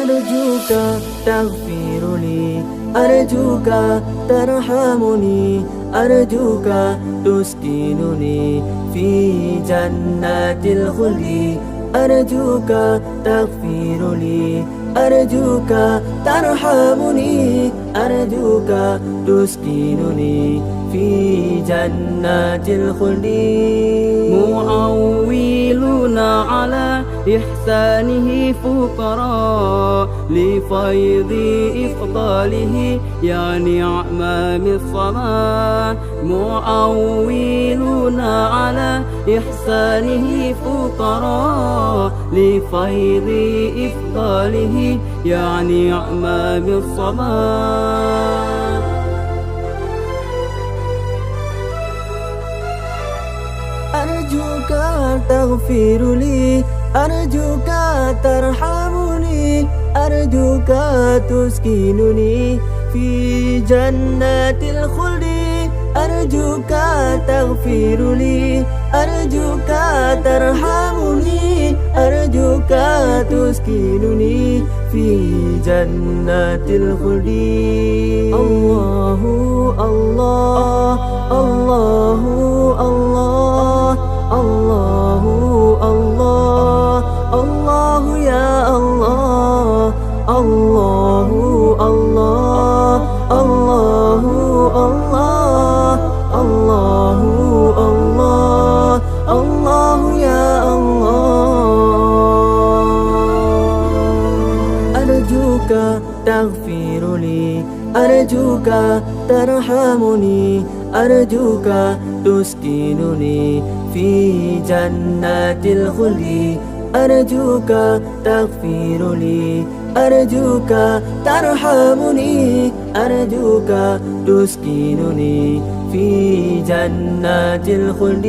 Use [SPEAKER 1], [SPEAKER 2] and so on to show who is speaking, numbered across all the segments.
[SPEAKER 1] أرجوك تغفر لي، أرجوك ترحمني، أرجوك تسكنني في جنات الخلد. أرجوك تغفر لي، أرجوك ترحمني، أرجوك تسكنني في جنات الخلد.
[SPEAKER 2] معولون على إحسانه فقراء لفيض إفضاله يا نعم الصبا. معولون على إحسانه فقراء لفيض إفضاله يا نعم الصبا.
[SPEAKER 1] أرجوك تغفر لي، أرجوك ترحمني، أرجوك تسكنني في جنات الخلد. أرجوك تغفر لي، أرجوك ترحمني، أرجوك تسكنني في جنات الخلد. الله الله الله الله الله الله الله يا الله الله الله الله الله الله الله الله يا الله. أرجوك تغفر لي، أرجوك ترحمني، أرجوك تسكنني في جنات الخلد. أرجوك تغفر لي، أرجوك ترحمني، أرجوك تسكنني في جنات الخلد.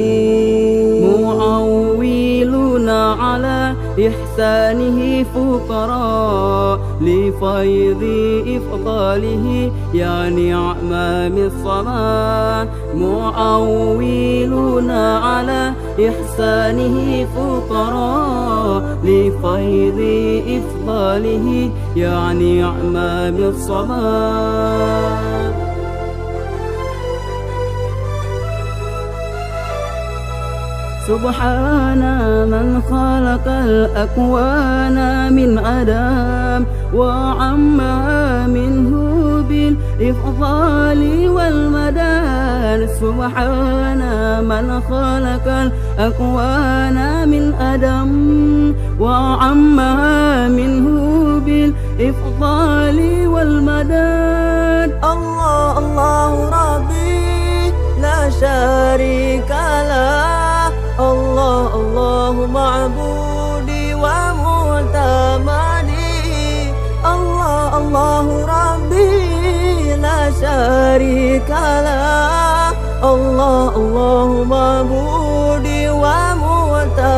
[SPEAKER 2] معولون على إحسانه فقراء لفيض إفضاله يا نعم الصبا. معولون على إحسانه فقراء لفيض إفضاله يا نعم الصبا. سبحان من خلق الأكوان من عدم وعما منه بالإفضال والمدان. سبحان من خلق الأكوان من عدم وعما منه بالإفضال والمدان.
[SPEAKER 1] الله الله ربي لا شريك له، الله الله معبودي ومعتمدي. الله الله ربي لا شريك له، الله الله معبودي ومعتمدي.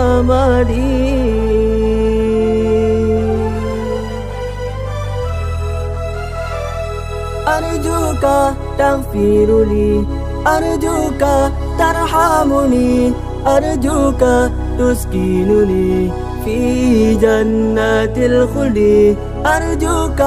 [SPEAKER 1] أرجوك تغفر لي، أرجوك ترحمني، أرجوك تسكنني في جنات الخلد. أرجوك